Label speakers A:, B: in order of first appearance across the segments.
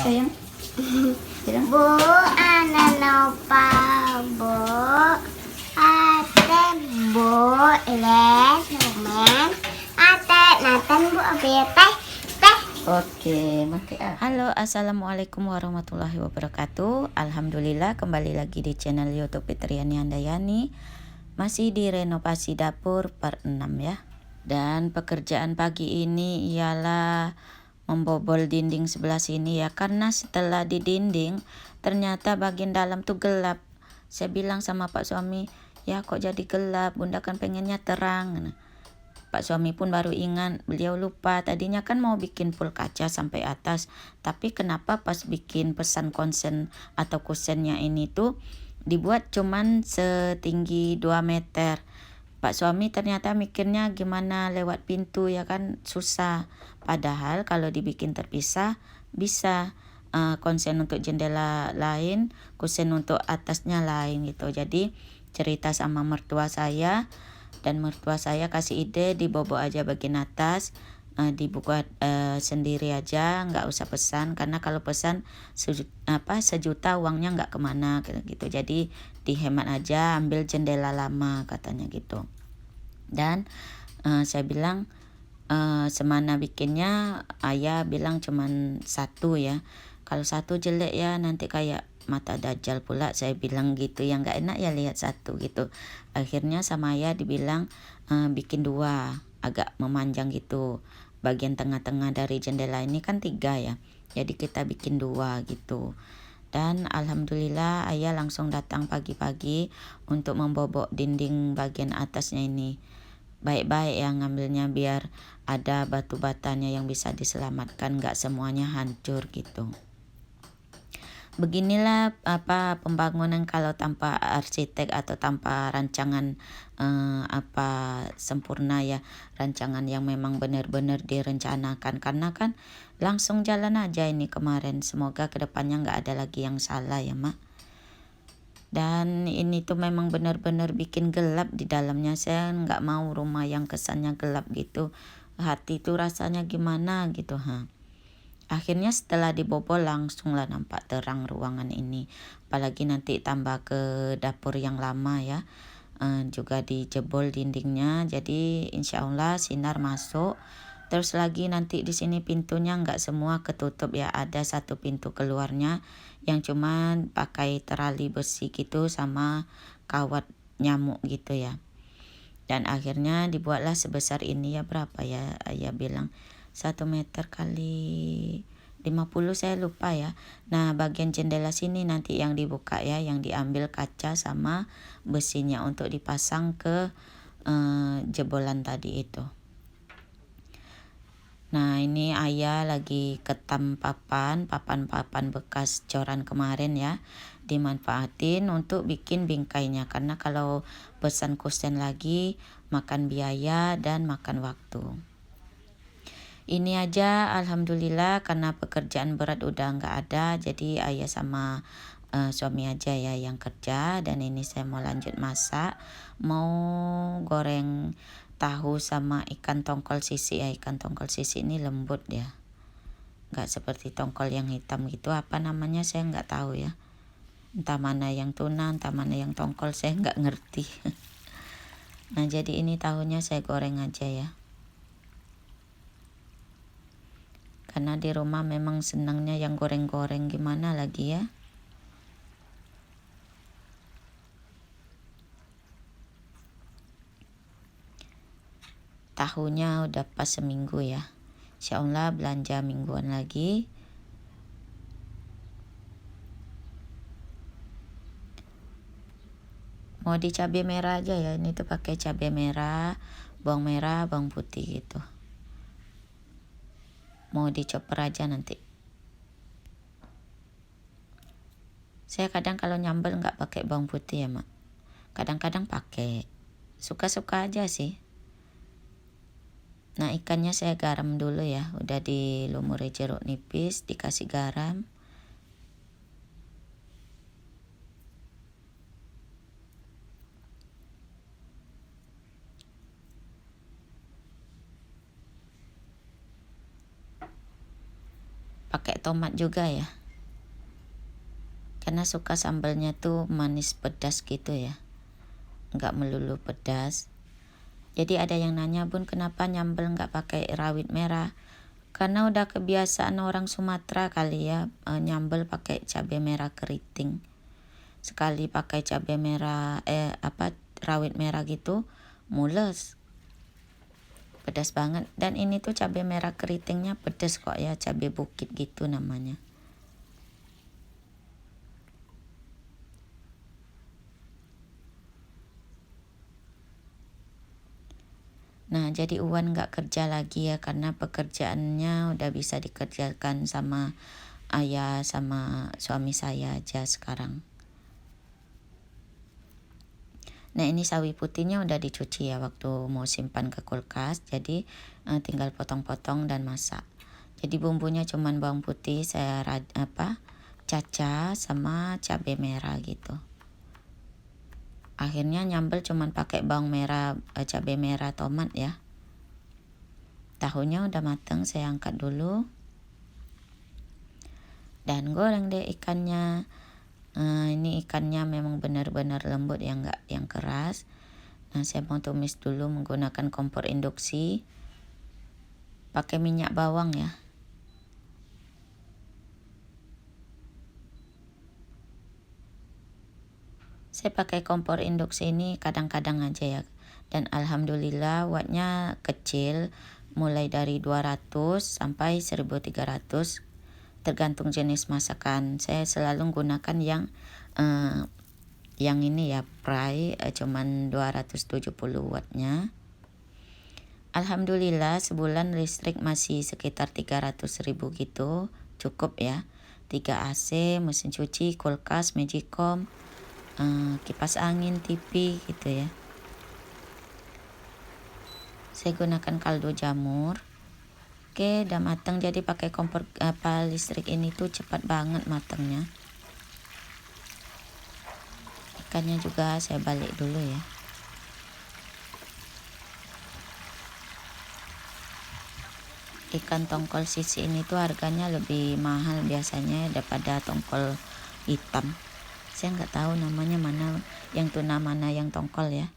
A: sayang? Bilang.
B: Bu, ana lupa. Bu, ate, bu, les, lumen, ate, natan, bu, abi, teh.
A: Oke, pakai ah. Halo, assalamualaikum warahmatullahi wabarakatuh. Alhamdulillah kembali lagi di channel YouTube Fitriani Handayani. Masih di renovasi dapur part 6 ya. Dan pekerjaan pagi ini ialah membobol dinding sebelah sini ya, karena setelah di dinding ternyata bagian dalam tuh gelap. Saya bilang sama Pak suami, ya kok jadi gelap, bunda kan pengennya terang. Pak suami pun baru ingat, beliau lupa tadinya kan mau bikin full kaca sampai atas, tapi kenapa pas bikin pesan konsen atau kusennya ini tuh dibuat cuman setinggi 2 meter. Pak suami ternyata mikirnya gimana lewat pintu ya kan susah, padahal kalau dibikin terpisah bisa, konsen untuk jendela lain, kusen untuk atasnya lain gitu. Jadi cerita sama mertua saya, dan mertua saya kasih ide dibobok aja bagian atas, dibuka sendiri aja, nggak usah pesan, karena kalau pesan sejuta uangnya nggak kemana gitu. Jadi dihemat aja, ambil jendela lama katanya gitu. Dan saya bilang semana bikinnya, ayah bilang cuman satu ya, kalau satu jelek ya nanti kayak mata dajjal pula, saya bilang gitu ya, nggak enak ya lihat satu gitu. Akhirnya sama ayah dibilang bikin 2, agak memanjang gitu. Bagian tengah-tengah dari jendela ini kan 3 ya, jadi kita bikin 2 gitu. Dan alhamdulillah ayah langsung datang pagi-pagi untuk membobok dinding bagian atasnya ini. Baik-baik ya ngambilnya biar ada batu batanya yang bisa diselamatkan, nggak semuanya hancur gitu. Beginilah pembangunan kalau tanpa arsitek atau tanpa rancangan sempurna ya, rancangan yang memang benar-benar direncanakan, karena kan langsung jalan aja ini kemarin. Semoga kedepannya nggak ada lagi yang salah ya mak. Dan ini tuh memang benar-benar bikin gelap di dalamnya. Saya nggak mau rumah yang kesannya gelap gitu, hati tuh rasanya gimana gitu Akhirnya setelah dibobol langsung lah nampak terang ruangan ini. Apalagi nanti tambah ke dapur yang lama ya, juga dijebol dindingnya, jadi insya Allah sinar masuk. Terus lagi nanti di sini pintunya nggak semua ketutup ya, ada satu pintu keluarnya yang cuman pakai terali besi gitu sama kawat nyamuk gitu ya. Dan akhirnya dibuatlah sebesar ini ya, berapa ya ayah bilang 1 meter kali 50, saya lupa ya. Nah bagian jendela sini nanti yang dibuka ya, yang diambil kaca sama besinya untuk dipasang ke jebolan tadi itu. Nah ini ayah lagi ketam papan bekas coran kemarin ya, dimanfaatin untuk bikin bingkainya, karena kalau pesan kusen lagi makan biaya dan makan waktu. Ini aja alhamdulillah karena pekerjaan berat udah nggak ada, jadi ayah sama suami aja ya yang kerja. Dan ini saya mau lanjut masak, mau goreng tahu sama ikan tongkol sisi ya. Ikan tongkol sisi ini lembut ya, nggak seperti tongkol yang hitam gitu, apa namanya saya nggak tahu ya, entah mana yang tuna entah mana yang tongkol, saya nggak ngerti. Nah jadi ini tahunya saya goreng aja ya, karena di rumah memang senangnya yang goreng-goreng, gimana lagi ya. Tahunya udah pas seminggu ya, insya Allah belanja mingguan lagi. Mau di cabai merah aja ya, ini tuh pakai cabai merah, bawang putih gitu. Mau dicoper aja nanti. Saya kadang kalau nyambel nggak pakai bawang putih ya mak, kadang-kadang pakai, suka-suka aja sih. Nah ikannya saya garam dulu ya, udah dilumuri jeruk nipis, dikasih garam. pakai tomat juga ya, karena suka sambalnya tuh manis pedas gitu ya, nggak melulu pedas. Jadi ada yang nanya, Bun kenapa nyambel nggak pakai rawit merah? Karena udah kebiasaan orang Sumatera kali ya, nyambel pakai cabai merah keriting. Sekali pakai cabai merah rawit merah gitu mules, pedas banget. Dan ini tuh cabai merah keritingnya pedas kok ya, cabai bukit gitu namanya. Nah, jadi Uwan nggak kerja lagi ya, karena pekerjaannya udah bisa dikerjakan sama ayah sama suami saya aja sekarang. Nah, ini sawi putihnya udah dicuci ya waktu mau simpan ke kulkas, jadi tinggal potong-potong dan masak. Jadi bumbunya cuman bawang putih saya caca sama cabai merah gitu. Akhirnya nyambel cuman pakai bawang merah, cabai merah, tomat ya. Tahunya udah mateng, saya angkat dulu. Dan goreng deh ikannya. Ini ikannya memang benar-benar lembut ya, enggak yang keras. Nah, saya mau tumis dulu menggunakan kompor induksi. Pakai minyak bawang ya. Saya pakai kompor induksi ini kadang-kadang aja ya. Dan alhamdulillah wattnya kecil, mulai dari 200 sampai 1300 tergantung jenis masakan. Saya selalu gunakan yang ini ya, Prai, cuman 270 wattnya. Alhamdulillah sebulan listrik masih sekitar 300.000 gitu, cukup ya. 3 AC, mesin cuci, kulkas, magicom, kipas angin, TV gitu ya. Saya gunakan kaldu jamur. Oke, udah matang. Jadi pakai kompor listrik ini tuh cepat banget matangnya. Ikannya juga saya balik dulu ya. Ikan tongkol sisi ini tuh harganya lebih mahal biasanya daripada tongkol hitam. Saya nggak tahu namanya mana yang tuna, mana yang tongkol ya.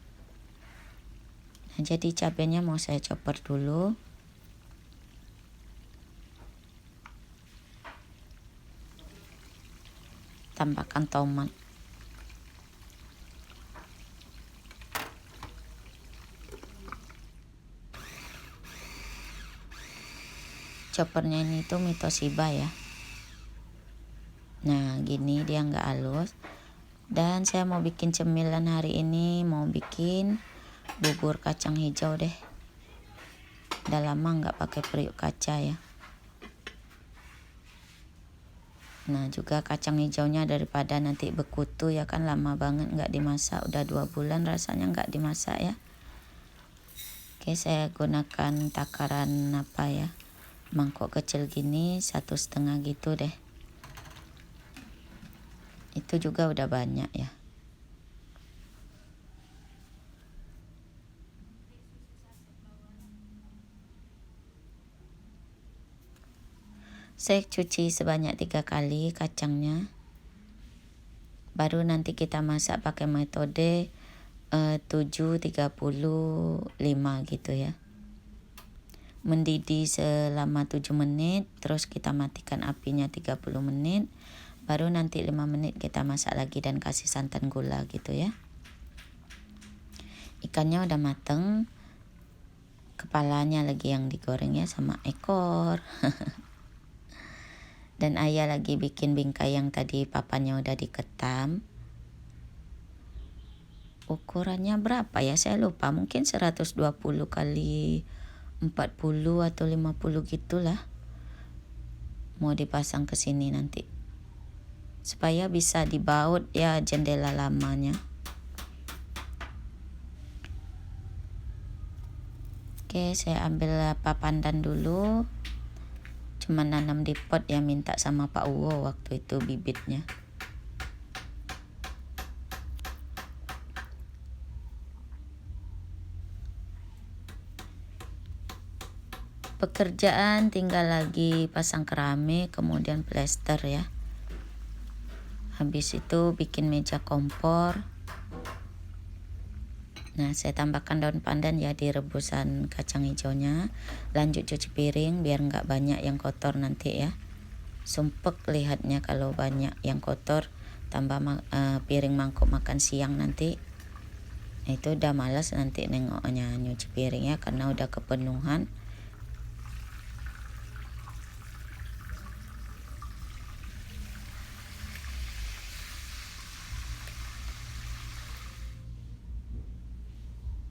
A: Nah, jadi cabenya mau saya chopper dulu. Tambahkan tomat. Choppernya ini tuh Mitoshiba ya. Nah, gini dia nggak halus. Dan saya mau bikin cemilan hari ini, mau bikin bubur kacang hijau deh. Udah lama nggak pakai periuk kaca ya. Nah, juga kacang hijaunya daripada nanti bekutu ya kan, lama banget nggak dimasak, udah 2 bulan rasanya nggak dimasak ya. Oke, saya gunakan takaran mangkok kecil gini, 1,5 gitu deh. Itu juga udah banyak ya. Saya cuci sebanyak 3 kali kacangnya. Baru nanti kita masak pakai metode 7-35 gitu ya. Mendidih selama 7 menit, terus kita matikan apinya 30 menit. Baru nanti 5 menit kita masak lagi dan kasih santan gula gitu ya. Ikannya udah mateng. Kepalanya lagi yang digoreng ya, sama ekor. Dan ayah lagi bikin bingkai yang tadi papanya udah diketam. Ukurannya berapa ya, saya lupa, mungkin 120 kali 40 atau 50 gitulah. Mau dipasang ke sini nanti supaya bisa dibaut ya jendela lamanya. Oke, saya ambil pandan dulu. Cuma nanam di pot ya, minta sama Pak Uwo waktu itu bibitnya. Pekerjaan tinggal lagi pasang keramik, kemudian plester ya. Habis itu bikin meja kompor. Nah, saya tambahkan daun pandan ya di rebusan kacang hijaunya. Lanjut cuci piring biar nggak banyak yang kotor nanti ya. Sumpek lihatnya kalau banyak yang kotor, tambah piring mangkok makan siang nanti. Nah, itu udah malas nanti nengoknya nyuci piring ya, karena udah kepenuhan.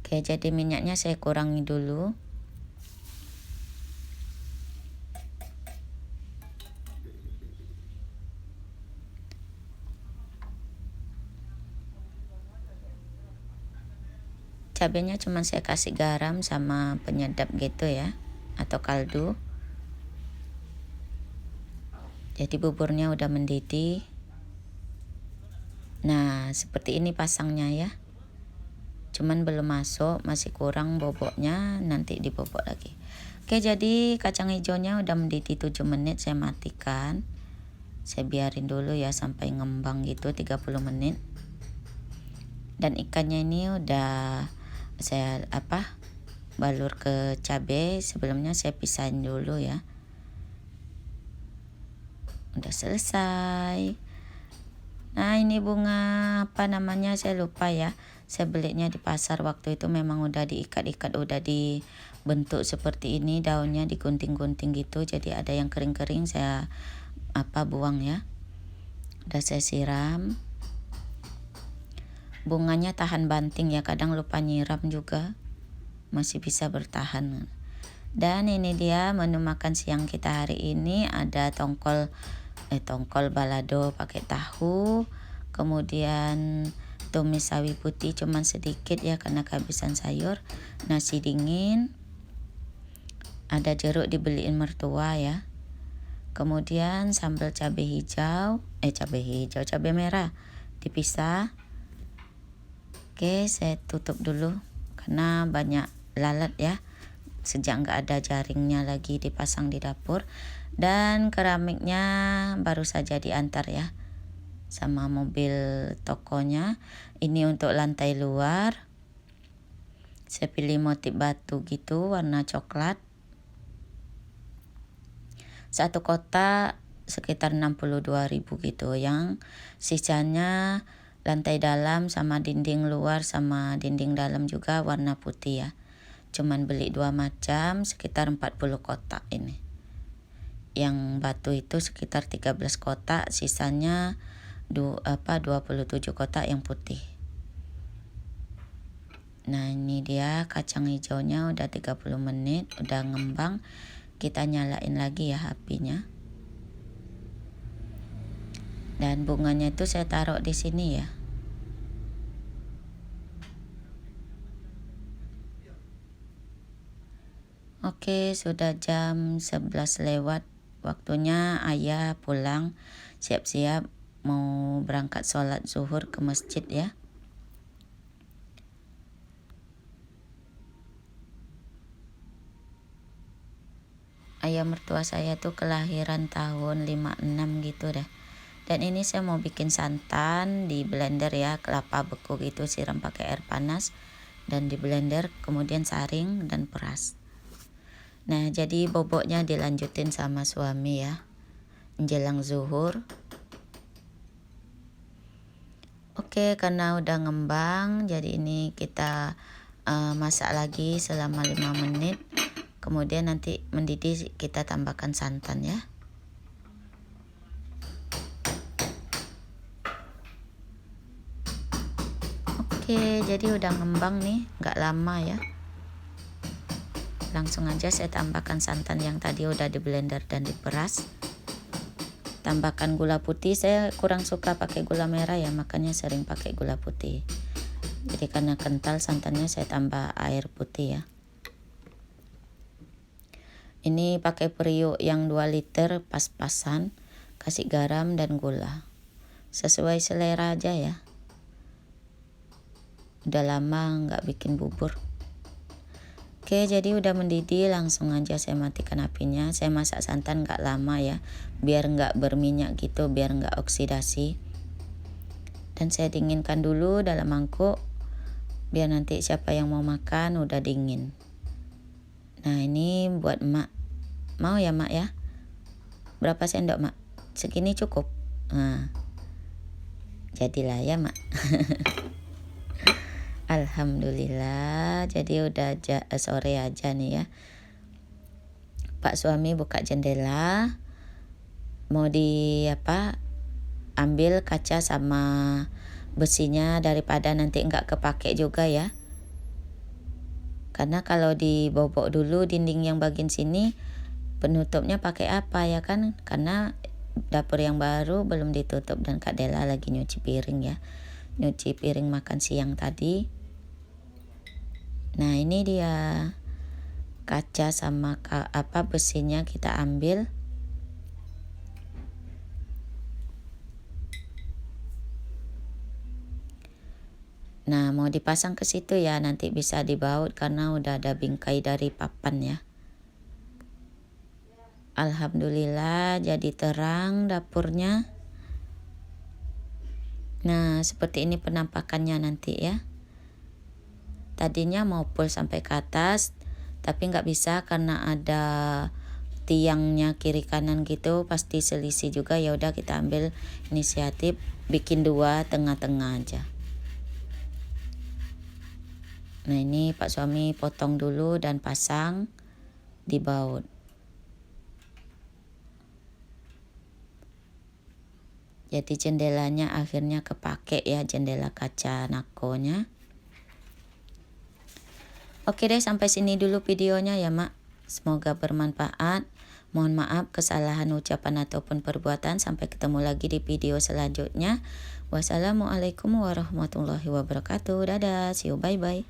A: Oke, jadi minyaknya saya kurangi dulu. Cabenya cuma saya kasih garam sama penyedap gitu ya, atau kaldu. Jadi buburnya udah mendidih. Nah, seperti ini pasangnya ya. Cuman belum masuk, masih kurang boboknya, nanti dibobok lagi. Oke, jadi kacang hijaunya udah mendidih 7 menit, saya matikan. Saya biarin dulu ya sampai ngembang gitu 30 menit. Dan ikannya ini udah saya balur ke cabai. Sebelumnya saya pisahin dulu ya. Udah selesai. Nah, ini bunga apa namanya saya lupa ya. Saya belinya di pasar waktu itu, memang udah diikat-ikat, udah dibentuk seperti ini, daunnya digunting-gunting gitu. Jadi ada yang kering-kering saya buang ya. Udah saya siram. Bunganya tahan banting ya, kadang lupa nyiram juga. Masih bisa bertahan. Dan ini dia menu makan siang kita hari ini. Ada tongkol balado pakai tahu, kemudian tumis sawi putih cuman sedikit ya karena kehabisan sayur, nasi dingin, ada jeruk dibeliin mertua ya, kemudian sambal cabai merah dipisah. Oke, saya tutup dulu karena banyak lalat ya, sejak nggak ada jaringnya lagi dipasang di dapur. Dan keramiknya baru saja diantar ya sama mobil tokonya. Ini untuk lantai luar, saya pilih motif batu gitu warna coklat. Satu kotak sekitar 62.000 gitu. Yang sisanya lantai dalam sama dinding luar sama dinding dalam juga warna putih ya. Cuman beli 2 macam, sekitar 40 kotak ini. Yang batu itu sekitar 13 kotak, sisanya 27 kotak yang putih. Nah, ini dia kacang hijaunya udah 30 menit, udah ngembang. Kita nyalain lagi ya apinya. Dan bunganya itu saya taruh di sini ya. Oke, sudah jam 11 lewat. Waktunya ayah pulang, siap-siap mau berangkat sholat zuhur ke masjid ya. Ayah mertua saya tuh kelahiran tahun 56 gitu dah. Dan ini saya mau bikin santan di blender ya, kelapa beku gitu, siram pakai air panas dan di blender, kemudian saring dan peras. Nah, jadi boboknya dilanjutin sama suami ya, menjelang zuhur. Oke, karena udah ngembang, jadi ini kita masak lagi selama 5 menit. Kemudian nanti mendidih kita tambahkan santan ya. Oke, jadi udah ngembang nih, nggak lama ya. Langsung aja saya tambahkan santan yang tadi udah di blender dan diperas. Tambahkan gula putih, saya kurang suka pakai gula merah ya, makanya sering pakai gula putih. Jadi karena kental santannya saya tambah air putih ya. Ini pakai periuk yang 2 liter pas-pasan, kasih garam dan gula. Sesuai selera aja ya. Udah lama nggak bikin bubur. Oke, jadi udah mendidih, langsung aja saya matikan apinya. Saya masak santan nggak lama ya, biar nggak berminyak gitu, biar nggak oksidasi. Dan saya dinginkan dulu dalam mangkuk, biar nanti siapa yang mau makan udah dingin. Nah ini buat emak, mau ya mak ya? Berapa sendok mak? Segini cukup? Nah, jadilah ya mak. Alhamdulillah, jadi udah sore aja nih ya. Pak suami buka jendela, mau ambil kaca sama besinya daripada nanti nggak kepake juga ya. Karena kalau dibobok dulu dinding yang bagian sini, penutupnya pakai apa ya kan? Karena dapur yang baru belum ditutup dan Kak Dela lagi nyuci piring ya. Nyuci piring makan siang tadi. Nah ini dia kaca sama besinya kita ambil. Nah mau dipasang ke situ ya, nanti bisa dibaut karena udah ada bingkai dari papan ya. Alhamdulillah jadi terang dapurnya. Nah seperti ini penampakannya nanti ya. Tadinya mau full sampai ke atas, tapi nggak bisa karena ada tiangnya kiri kanan gitu, pasti selisih juga. Ya udah kita ambil inisiatif bikin 2 tengah-tengah aja. Nah ini Pak suami potong dulu dan pasang di baut. Jadi jendelanya akhirnya kepake ya, jendela kaca nakonya. Oke deh, sampai sini dulu videonya ya mak. Semoga bermanfaat. Mohon maaf kesalahan ucapan ataupun perbuatan. Sampai ketemu lagi di video selanjutnya. Wassalamualaikum warahmatullahi wabarakatuh. Dadah, see you, bye bye.